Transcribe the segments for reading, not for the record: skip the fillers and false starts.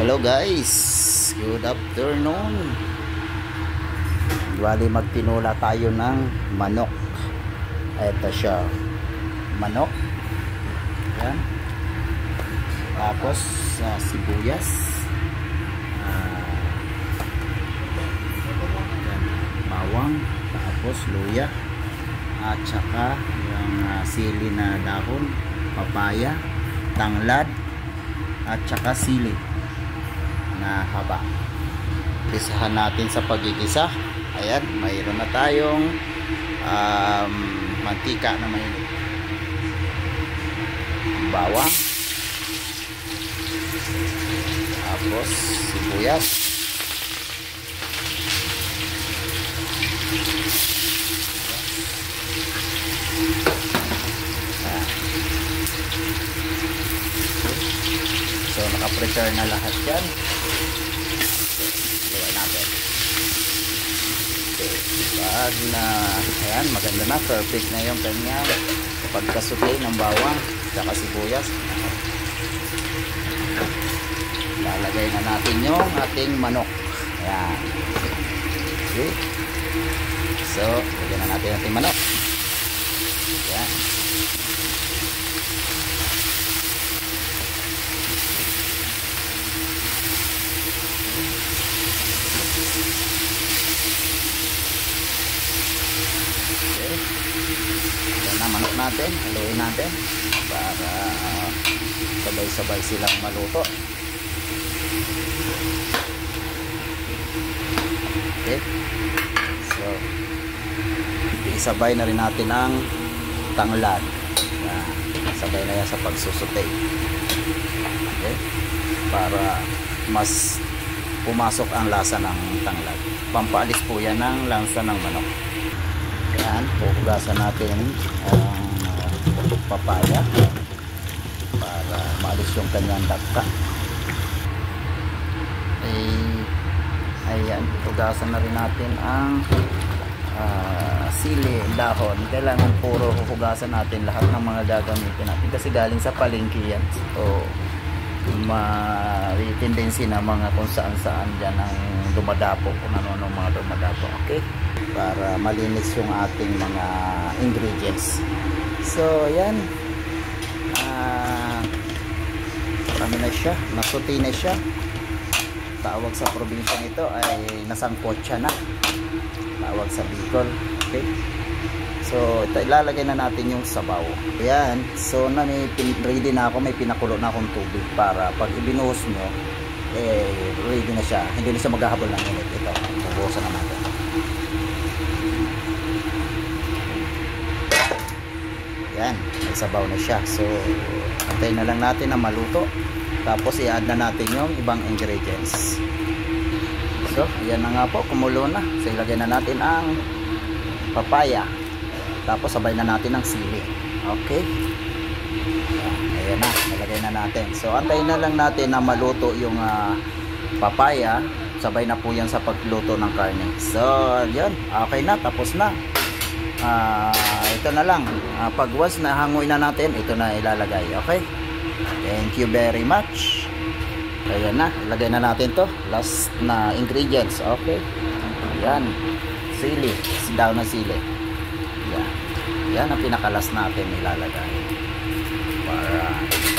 Hello guys, good afternoon. Bali magtinula tayo ng manok. Ito siya, manok. Yan. Tapos sibuyas. Yan, bawang, tapos luya. At saka yung sili na dahon, papaya, tanglad, at saka sili na haba. Gisahan natin sa pagigisa. Ayan, mayroon na tayong mantika na mainit, bawang, tapos sibuyas, so naka-prepare na lahat yan. Gawin natin. Pag na, ayan, maganda na, perfect na yung kanyang pagkasuti ng bawang saka sibuyas. Lalagay na natin yung ating manok. Ayan. Okay. So, lagyan na natin ating manok. Ayan. Yan na manok natin, haluin natin para sabay-sabay silang maluto. Okay, so isabay na rin natin ang tanglad. Yan, sabay na yan sa pagsusute. Okay, para mas pumasok ang lasa ng tanglad. Pampaalis po yan ng lasa ng manok. Yan, puhugasan natin ang papaya para maalis yung kanyang dagka. Ayan, hugasan na rin natin ang sili, dahon. Kailangan puro hugasan natin lahat ng mga gagamitin natin kasi galing sa palengke yan. So may tendency na mga kung saan saan dyan ang dumadapo, kung ano ng mga dumadapo. Okay, para malinis yung ating mga ingredients. So yan, marami na siya, nasuti na siya. Tawag sa probinsya nito ay nasangkotsa na, tawag sa Bicol. Okay, so ito, ilalagay na natin yung sabaw. Ayan, so ready na ako, may pinakulo na akong tubig para pag ibinuhos nyo, ready na siya, hindi na siya maghahabol ng init. Ito, bubuhusan na natin. Yan, may sabaw na siya. So antayin na lang natin na maluto, tapos i-add na natin yung ibang ingredients. So yan na nga po, kumulo na. So ilagay na natin ang papaya, tapos sabay na natin ang sili. Okay, ayan na, nalagay na natin. So antayin na lang natin na maluto yung papaya, sabay na po yan sa pagluto ng karne. So yan, okay na, tapos na. Ito na lang, pag once na hangoy na natin, ito na ilalagay. Okay, thank you very much. Ayan na, ilagay na natin to, last na ingredients. Okay, yan, sili, daw na sili. Yan, yan ang pinakalas natin ilalagay. Para,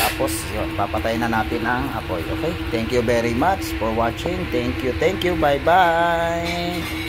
tapos yun, papatayin na natin ang apoy. Okay, thank you very much for watching. Thank you, bye bye.